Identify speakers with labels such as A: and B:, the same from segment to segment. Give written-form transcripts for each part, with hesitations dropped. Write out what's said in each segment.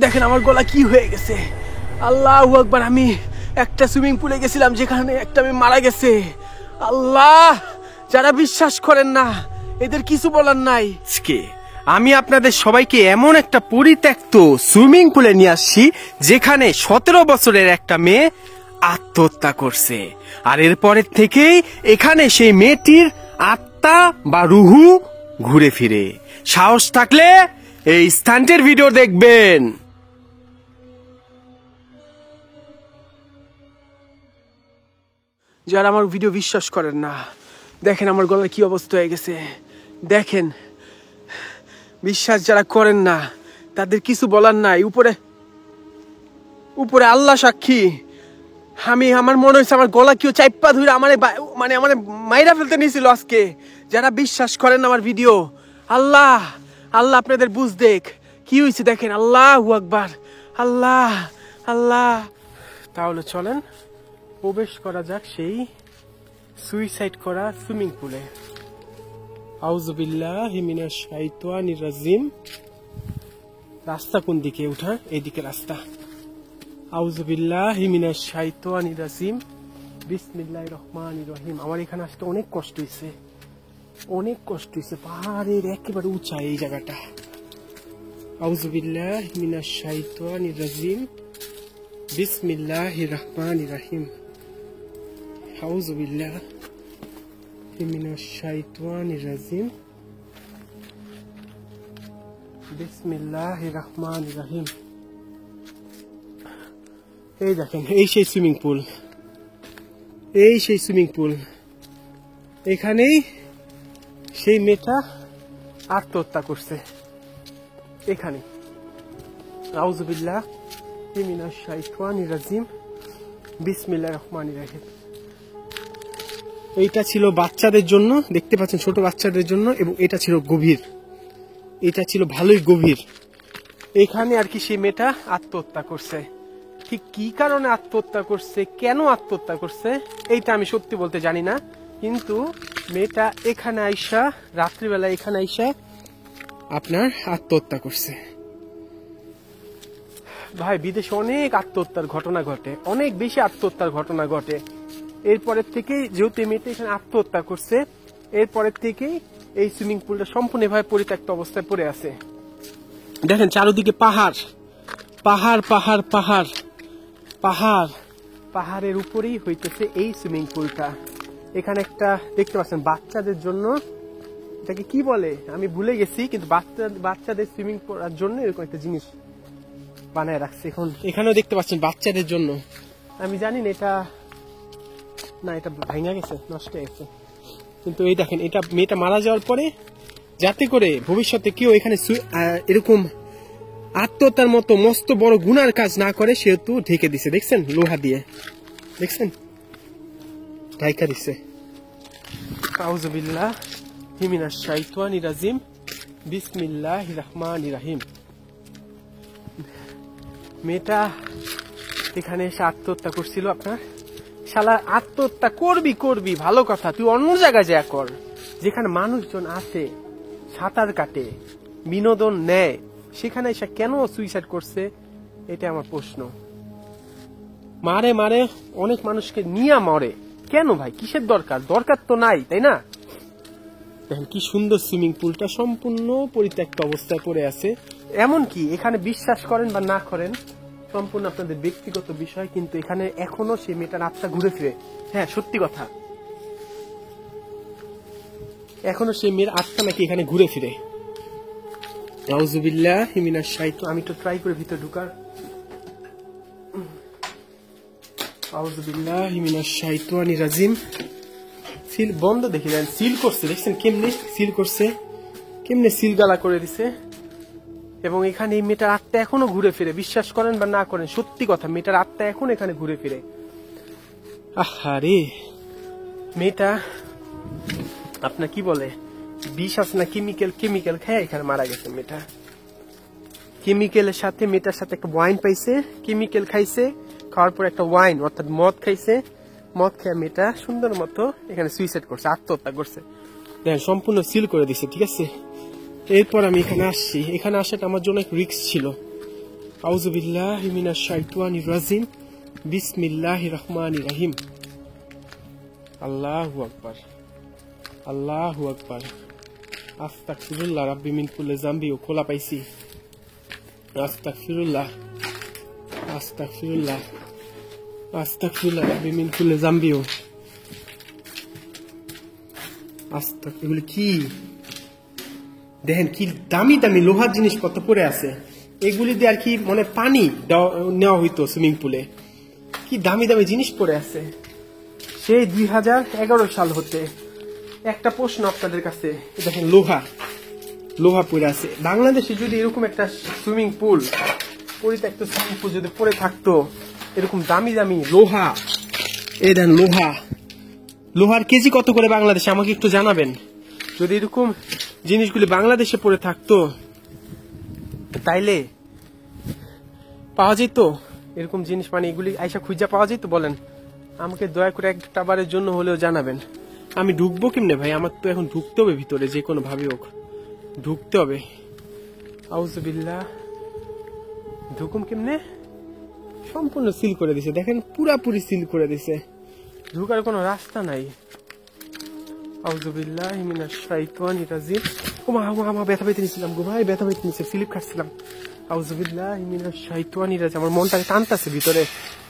A: দেখেন আমার গলা কি হয়ে গেছে। আল্লাহু আকবার। আমি একটা সুইমিং পুলে গেছিলাম যেখানে একটা মেয়ে মারা গেছে। আল্লাহ, যারা বিশ্বাস করেন না এদের কিছু বলার নাই। আমি আপনাদের সবাইকে এমন একটা পরিত্যক্ত সুইমিং পুলে নিয়ে আসছি যেখানে 17 বছরের একটা মেয়ে আত্মহত্যা করছে। আর এরপরের থেকেই এখানে সেই মেয়েটির আত্মা বা রুহু ঘুরে ফিরে। সাহস থাকলে এই স্থানটির ভিডিও দেখবেন। যারা আমার ভিডিও বিশ্বাস করেন না, দেখেন আমার গলার কি অবস্থা হয়ে গেছে। দেখেন, বিশ্বাস যারা করেন না তাদের কিছু বলার নাই। উপরে উপরে আল্লাহ সাক্ষী, আমি আমার মনে হয়েছে আমার গলা কেউ চাইপা ধরে আমার আমার মাইরা ফেলতে নিয়েছিল আজকে। যারা বিশ্বাস করেন আমার ভিডিও, আল্লাহ আল্লাহ আপনাদের বুঝ দেখ কি হয়েছে। দেখেন, আল্লাহু আকবার, আল্লাহ আল্লাহ। তাহলে চলেন প্রবেশ করা যাক সেই সুইসাইড করা সুইমিং পুলে। আউযু বিল্লাহি মিনাশ শাইতানির রাজিম। রাস্তা কোন দিকে ওঠা? এইদিকে রাস্তা। আউযু বিল্লাহি মিনাশ শাইতানির রাজিম। বিসমিল্লাহির রহমানির রহিম। আমার এখানে আসতে অনেক কষ্ট হয়েছে, অনেক কষ্ট হয়েছে। পাহাড়ের একেবারে উঁচা এই জায়গাটা। আউযু বিল্লাহি মিনাশ শাইতানির রাজিম। বিসমিল্লাহির রহমানির রহিম। আউযু বিল্লাহি মিনাশ শাইতানির রাজিম। বিসমিল্লাহির রহমানির রহিম। এই দেখেন, এই সেই সুইমিং পুল, এই সেই সুইমিং পুল। এখানেই সেই মেয়েটা আত্মহত্যা করছে। এখানে আউযু বিল্লাহি মিনাশ শাইতানির রাজিম। বিসমিল্লাহির রহমানির রহিম। এইটা ছিল বাচ্চাদের জন্য, দেখতে পাচ্ছেন, ছোট বাচ্চাদের জন্য। এবং এটা ছিল গভীর, এটা ছিল ভালোই গভীর। এখানে আর কি সেই মেয়েটা আত্মহত্যা করছে। ঠিক কি কারণে আত্মহত্যা করছে, কেন আত্মহত্যা করছে, এইটা আমি সত্যি বলতে জানি না। কিন্তু মেয়েটা এখানে আইসা, রাত্রিবেলা এখানে আইসা আপনার আত্মহত্যা করছে। ভাই, বিদেশে অনেক আত্মহত্যার ঘটনা ঘটে, অনেক বেশি আত্মহত্যার ঘটনা ঘটে। এরপরের থেকেই যেহেতু মেয়েটা এখানে আত্মহত্যা করছে, এরপরের থেকেই এই সুইমিং পুলটা সম্পূর্ণভাবে পরিত্যক্ত অবস্থায় পড়ে আছে। দেখেন চারদিকে পাহাড়, পাহাড় পাহাড় পাহাড় পাহাড়। পাহাড়ের উপরেই হইতেছে এই সুইমিং পুলটা। এখানে একটা দেখতে পাচ্ছেন বাচ্চাদের জন্য, এটাকে কি বলে আমি ভুলে গেছি, কিন্তু বাচ্চাদের সুইমিং করার জন্য এরকম একটা জিনিস বানায় রাখছে। এখন এখানেও দেখতে পাচ্ছেন বাচ্চাদের জন্য। আমি জানি না এটা, না এটা ভাঙা গেছে, নষ্ট হয়ে গেছে। কিন্তু এই দেখেন, এটা মেয়েটা মারা যাওয়ার পরে যাতে করে ভবিষ্যতে কেউ এখানে এরকম আত্মহত্যার মতো মস্ত বড় গুনার কাজ না করে, সেহেতু ঢেকে দিছে। দেখছেন, লোহা দিয়ে, দেখছেন, ঢাইকা দিছে। আউযু বিল্লাহি মিনাশ শাইতানির রাজিম। বিসমিল্লাহির রহমানির রহিম। মেয়েটা এখানে এসে আত্মহত্যা করছিল। আপনার শালা আত্মহত্যা করবি ভালো কথা, তুই অন্য জায়গায় যা কর, যেখানে মানুষজন আসে, সাঁতার কাটে, বিনোদন নেয়, সেখানে এসে কেন সুইসাইড করছে, এটা আমার প্রশ্ন। মারে মারে অনেক মানুষকে নিয়ে মরে কেন ভাই? কিসের দরকার? দরকার তো নাই, তাই না? দেখেন কি সুন্দর সুইমিং পুলটা সম্পূর্ণ পরিত্যক্ত অবস্থায় পড়ে আছে। এমনকি এখানে বিশ্বাস করেন বা না করেন সম্পূর্ণ আপনাদের ব্যক্তিগত বিষয়, কিন্তু এখানে এখনো সেই মেয়েটার আত্মা ঘুরে ফিরে। হ্যাঁ, সত্যি কথা, এখনো সেই মেয়ের আত্মা নাকি এখানে ঘুরে ফিরে। আউযু বিল্লাহি মিনাশ শাইতানির। আমি তো ট্রাই করে ভিতরে ঢুকার। আউযু বিল্লাহি মিনাশ শাইতানির রাজিম। সিল বন্ধ, দেখে যান সিল করছে, দেখছেন কেমনে সিল করছে, কেমনে সিল গালা করে দিছে। এবং এখানে এই মেয়েটার আত্মা এখনো ঘুরে ফিরে, বিশ্বাস করেন বা না করেন, সত্যি কথা, মেয়েটার আত্মা এখন এখানে ঘুরে ফিরে। আহারে, মেয়েটা আপনার কি বলে, বিষ আছে না কেমিক্যাল খায় এখানে মারা গেছে মেয়েটা। কেমিক্যালের সাথে, মেয়েটার সাথে একটা ওয়াইন পাইছে, কেমিক্যাল খাইছে, খাওয়ার পর একটা ওয়াইন অর্থাৎ মদ খাইছে। মদ খেয়ে মেয়েটা সুন্দর মতো এখানে সুইসাইড করছে, আত্মহত্যা করছে। দেখেন সম্পূর্ণ সিল করে দিছে, ঠিক আছে। এরপর আমি এখানে আসছি। এখানে আসাটা আমার জন্য এক রিস্ক ছিল, আউযু বিল্লাহি মিনাশ শাইতানির রাজিম বিসমিল্লাহির রহমানির রহিম। আল্লাহু আকবার, আল্লাহু আকবার। আস্তাগফিরুল্লাহ রাব্বি মিন কুল্লি যামবি। ও খোলা পাইছি। আস্তাগফিরুল্লাহ, আস্তাগফিরুল্লাহ, আস্তাগফিরুল্লাহ রাব্বি মিন কুল্লি যামবি। এগুলি কি দেখেন, কি দামি দামি লোহার জিনিসপত্র পড়ে আছে। এগুলি দিয়ে আর কি মানে পানি নেওয়া হইতো সুইমিং পুলে। কি দামি দামি জিনিস পড়ে আছে সেই 2011 সাল হতে। একটা প্রশ্ন আপনাদের কাছে, দেখেন লোহা লোহা পড়ে আছে। বাংলাদেশে যদি এরকম একটা সুইমিং পুল, পরিত্যক্ত সুইমিং পুল যদি পড়ে থাকতো, এরকম দামি দামি লোহা, এই দেন লোহা, লোহার কেজি কত করে বাংলাদেশে আমাকে একটু জানাবেন। যদি এরকম জিনিসগুলি বাংলাদেশে পড়ে থাকতো তাইলে পাওয়া যেত এরকম জিনিস, মানে এগুলি আইসা খুঁজা পাওয়া যেত? বলেন আমাকে দয়া করে একটা বারের জন্য হলেও জানাবেন। আমি ঢুকবো কেমনে ভাই? আমার তো এখন ঢুকতে হবে ভিতরে, যে কোনো ভাবে হোক ঢুকতে হবে। আউযু বিল্লাহ, ঢুকুম কেমনে? সম্পূর্ণ সিল করে দিছে, দেখেন পুরাপুরি সিল করে দিছে, ঢুকার কোনো রাস্তা নাই। আউযু বিল্লাহি মিনাশ শাইতানির রাজিম। ওমা ব্যথা পেতে নিছিলাম গো ভাই, ব্যথা পেতে নিছে, স্লিপ খাচ্ছিলাম। আউযু বিল্লাহি মিনাশ শাইতানির রাজিম। আমার মনটাকে টানতাছে ভিতরে,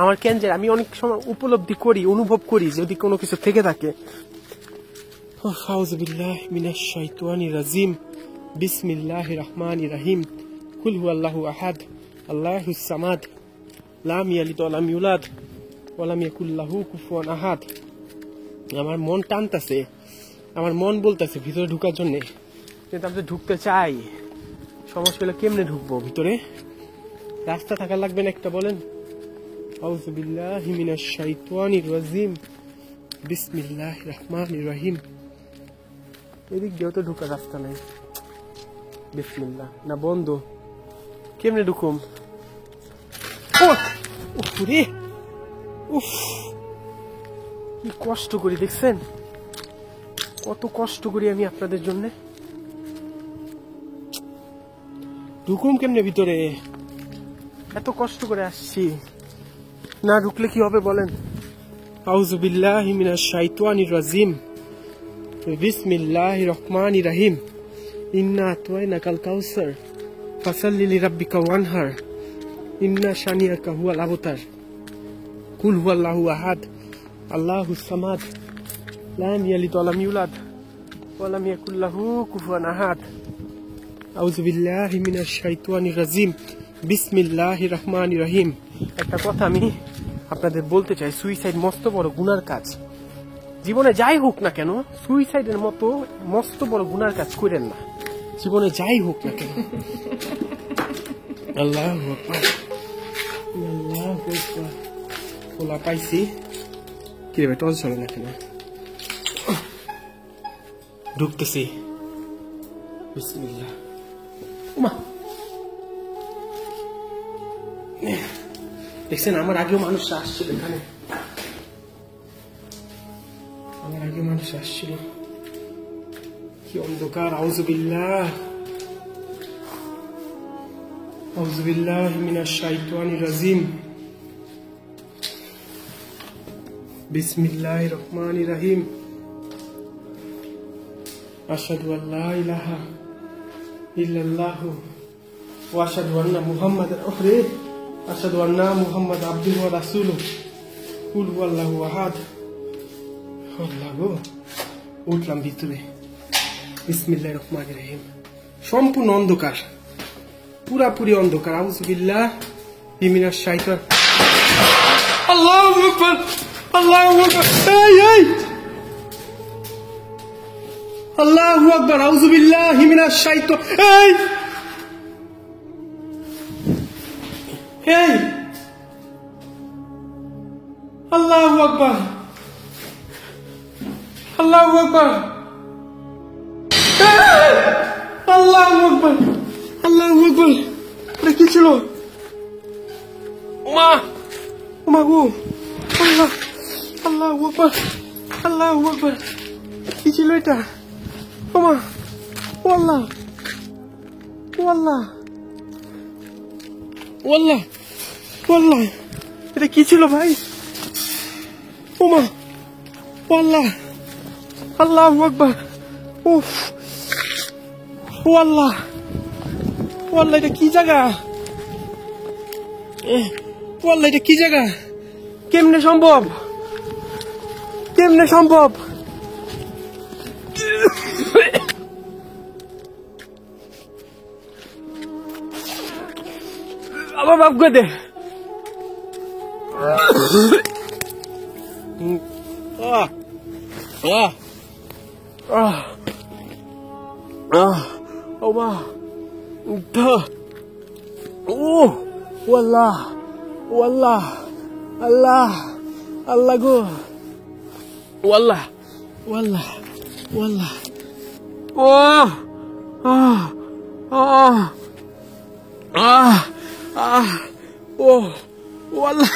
A: আমার কেনজে আমি অনেক সময় উপলব্ধি করি, অনুভব করি যদি কোনো কিছু থেকে থাকে। আউযু বিল্লাহি মিনাশ শাইতানির রাজিম বিসমিল্লাহির রহমানির রহিম। কুল হুয়াল্লাহু আহাদ আল্লাহুস সামাদ লাম ইয়ালিদ ওয়া লাম ইউলাদ ওয়া লাম ইয়াকুল লাহু কুফুয়ান আহাদ। আমার মন টানতাছে, আমার মন বলতেছে ভিতরে ঢুকার জন্য, কিন্তু আমি তো ঢুকতে চাই। সমস্যা হলে কেমনে ঢুকবো ভিতরে? রাস্তা থাকা লাগবে না একটা, বলেন। আউযু বিল্লাহি মিনাশ শাইতানির রাজিম বিসমিল্লাহির রহমানির রহিম। এদিক দিয়েও তো ঢুকার রাস্তা নাই। বিসমিল্লাহ, না বন্ধ, কেমনে ঢুকুম? উফরে, উফ কি কষ্ট করি, দেখছেন কত কষ্ট করি আমি আপনাদের জন্য। ঢুকুম কেমনে ভিতরে? এত কষ্ট করে আসছি, না ঢুকলে কি হবে বলেন? আউযু বিল্লাহি মিনাশ শাইতানির রাজিম বিসমিল্লাহির রহমানির রহিম। ইন্না আতাইনাকাল কাউসার ফাসাল্লি লিরাব্বিকা ওয়ানহার ইন্না শানিয়াকা হুয়াল আবতার। কুল হুয়াল্লাহু আহাদ আল্লাহুস সামাদ লাম ইয়ালিদ ওয়া লাম ইউলাদ ওয়া লাম ইয়াকুল লাহু কুফুয়ান আহাদ। আউযু বিল্লাহি মিনাশ শাইতানির রাজিম বিসমিল্লাহির রহমানির রহিম। একটা কথা আমি আপনাদের বলতে চাই, সুইসাইড মস্ত বড় গুনার কাজ। জীবনে যাই হোক না কেন, সুইসাইডের মতো মস্ত বড় গুনার কাজ করেন না, জীবনে যাই হোক না কেন। আল্লাহু আকবার, আল্লাহু আকবার। খোলা পাইছি কি রে, টস চলে না কেন? ঢুকতেছি, বিসমিল্লাহ। ওমা, দেখছেন আমার আগেও মানুষ আসছিল এখানে, আমার আগে মানুষ আসছিল। কি অন্ধকার! আউযু বিল্লাহ, আউযু বিল্লাহি মিনাশ শাইতানির রাজিম বিসমিল্লাহির রহমানির রহিম। আশহাদু আল্লা ইলাহা ইল্লাল্লাহু ওয়া আশহাদু আন্না মুহাম্মাদান আশহাদু আন্না মুহাম্মাদ আবদুহু ওয়া রাসূলুহু। কুল হুয়াল্লাহু আহাদ। আল্লাহ গো, উঠলাম ভিতরে। বিসমিল্লাহির রহমানির রহিম। সম্পূর্ণ অন্ধকার, পুরাপুরি অন্ধকার। আউযু বিল্লাহি মিনাশ শাইতান। আল্লাহু আকবার, আল্লাহু আকবার। এই আল্লাহু আকবার। আউযু বিল্লাহি মিনাশ শাইতান। এই আল্লাহু আকবার, আল্লাহু আকবার, আল্লাহু আকবার, আল্লাহু আকবার। এটা কি ছিল? মা, মা গো, আল্লাহ, আল্লাহু আকবার, আল্লাহু আকবার। কি ছিল এটা? ও মা, ও আল্লাহ, ও আল্লাহ, ওয়াল্লাহ ওয়াল্লাহ এটা কি ছিল ভাই? ওমা ওয়াল্লাহ আল্লাহু আকবার। উফ ওয়াল্লাহ ওয়াল্লাহ এটা কি জায়গা? ওয়াল্লাহ এটা কি জায়গা? কেমনে সম্ভব? কেমনে সম্ভব? আবার মাফ করে দে। ওমা ওয়াল্লাহ ওয়াল্লাহ আল্লাহ আল্লাহ গো ওয়াল্লাহ ওয়াল্লাহ ওয়াল্লাহ ও ও ওয়াল্লাহ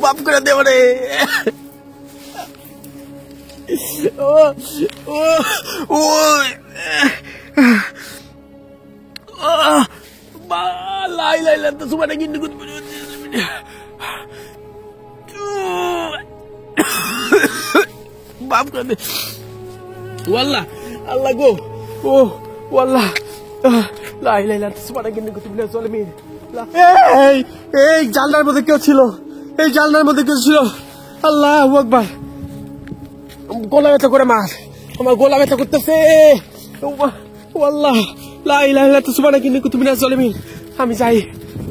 A: বাপ করে দেব রে। ও ও ও লাই লাই লাই তো সুবানা কিন্তু বাপ করে দে ওয়াল্লাহ আল্লাহ গো ও ওয়াল্লাহ লাই লাই লাই তো সুবানা কিন্তু তুমি চলে মির। এই এই জানলার মধ্যে কেউ ছিল, এই জানলার মধ্যে কেউ ছিল। আল্লাহু আকবার। গলা ব্যথা করে মার, আমার গলা ব্যথা করতেছে। ওয়াল্লাহ লা ইলাহা ইল্লাল্লাহ সুবহানাকা ইন্নী কুনতু মিনাজ জালিমিন। আমি যাই।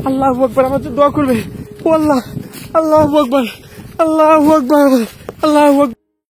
A: আল্লাহু আকবার। আমার জন্য দোয়া করবে। ওয়াল্লাহ আল্লাহু আকবার আল্লাহু আকবার আল্লাহু আকবার।